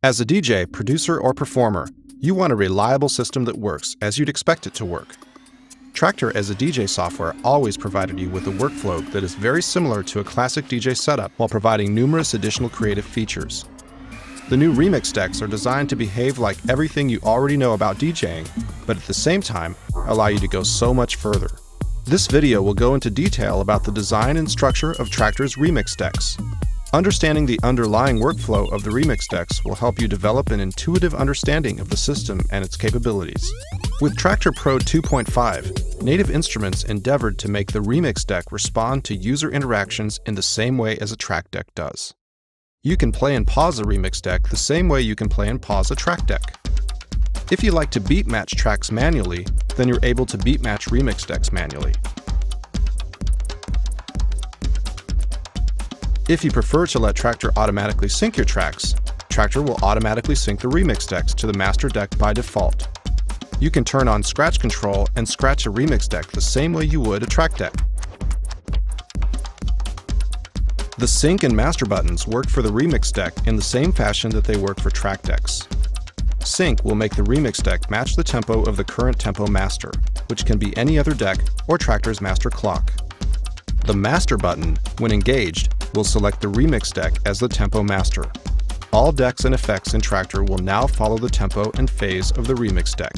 As a DJ, producer, or performer, you want a reliable system that works as you'd expect it to work. Traktor as a DJ software always provided you with a workflow that is very similar to a classic DJ setup while providing numerous additional creative features. The new remix decks are designed to behave like everything you already know about DJing, but at the same time, allow you to go so much further. This video will go into detail about the design and structure of Traktor's remix decks. Understanding the underlying workflow of the remix decks will help you develop an intuitive understanding of the system and its capabilities. With Traktor Pro 2.5, Native Instruments endeavored to make the remix deck respond to user interactions in the same way as a track deck does. You can play and pause a remix deck the same way you can play and pause a track deck. If you like to beat match tracks manually, then you're able to beat match remix decks manually. If you prefer to let Traktor automatically sync your tracks, Traktor will automatically sync the remix decks to the master deck by default. You can turn on scratch control and scratch a remix deck the same way you would a track deck. The sync and master buttons work for the remix deck in the same fashion that they work for track decks. Sync will make the remix deck match the tempo of the current tempo master, which can be any other deck or Traktor's master clock. The master button, when engaged, will select the remix deck as the tempo master. All decks and effects in Traktor will now follow the tempo and phase of the remix deck.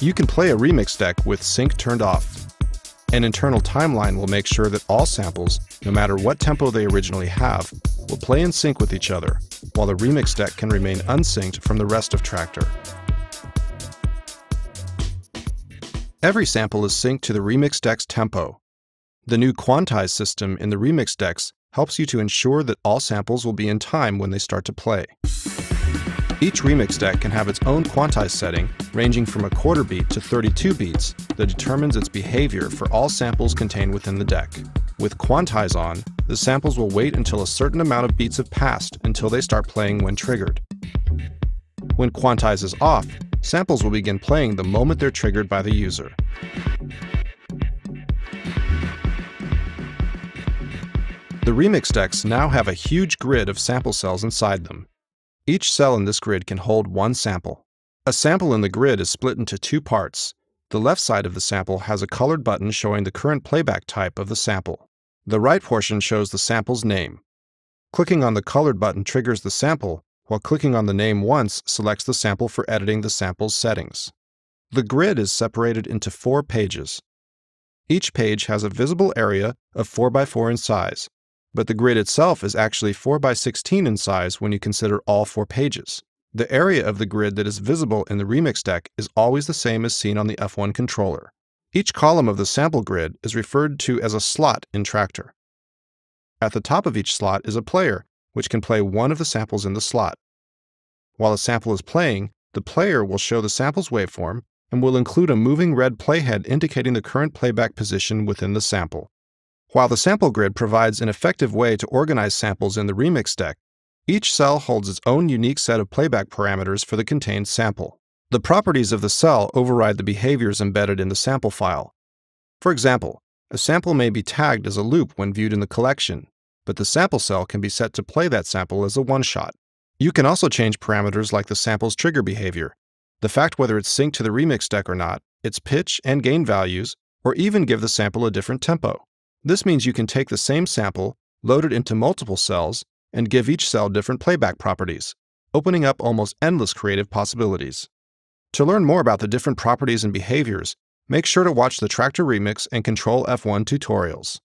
You can play a remix deck with sync turned off. An internal timeline will make sure that all samples, no matter what tempo they originally have, will play in sync with each other, while the remix deck can remain unsynced from the rest of Traktor. Every sample is synced to the remix deck's tempo. The new quantize system in the remix decks helps you to ensure that all samples will be in time when they start to play. Each remix deck can have its own quantize setting, ranging from a quarter beat to 32 beats, that determines its behavior for all samples contained within the deck. With quantize on, the samples will wait until a certain amount of beats have passed until they start playing when triggered. When quantize is off, samples will begin playing the moment they're triggered by the user. The remix decks now have a huge grid of sample cells inside them. Each cell in this grid can hold one sample. A sample in the grid is split into two parts. The left side of the sample has a colored button showing the current playback type of the sample. The right portion shows the sample's name. Clicking on the colored button triggers the sample, while clicking on the name once selects the sample for editing the sample's settings. The grid is separated into 4 pages. Each page has a visible area of 4x4 in size, but the grid itself is actually 4x16 in size when you consider all 4 pages. The area of the grid that is visible in the remix deck is always the same as seen on the F1 controller. Each column of the sample grid is referred to as a slot in Traktor. At the top of each slot is a player, which can play one of the samples in the slot. While a sample is playing, the player will show the sample's waveform and will include a moving red playhead indicating the current playback position within the sample. While the sample grid provides an effective way to organize samples in the remix deck, each cell holds its own unique set of playback parameters for the contained sample. The properties of the cell override the behaviors embedded in the sample file. For example, a sample may be tagged as a loop when viewed in the collection, but the sample cell can be set to play that sample as a one-shot. You can also change parameters like the sample's trigger behavior, the fact whether it's synced to the remix deck or not, its pitch and gain values, or even give the sample a different tempo. This means you can take the same sample, load it into multiple cells, and give each cell different playback properties, opening up almost endless creative possibilities. To learn more about the different properties and behaviors, make sure to watch the Traktor Remix and Kontrol F1 tutorials.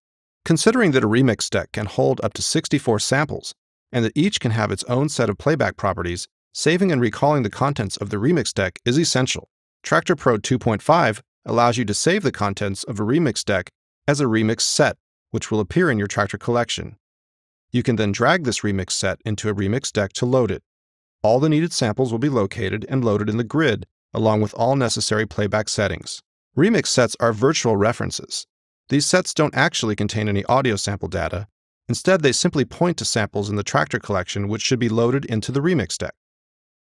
Considering that a remix deck can hold up to 64 samples, and that each can have its own set of playback properties, saving and recalling the contents of the remix deck is essential. Traktor Pro 2.5 allows you to save the contents of a remix deck as a remix set, which will appear in your Traktor collection. You can then drag this remix set into a remix deck to load it. All the needed samples will be located and loaded in the grid, along with all necessary playback settings. Remix sets are virtual references. These sets don't actually contain any audio sample data. Instead, they simply point to samples in the Traktor collection which should be loaded into the remix deck.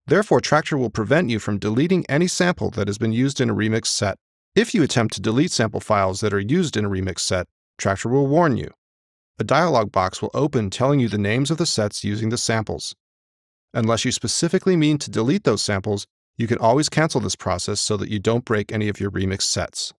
Therefore, Traktor will prevent you from deleting any sample that has been used in a remix set. If you attempt to delete sample files that are used in a remix set, Traktor will warn you. A dialog box will open telling you the names of the sets using the samples. Unless you specifically mean to delete those samples, you can always cancel this process so that you don't break any of your remix sets.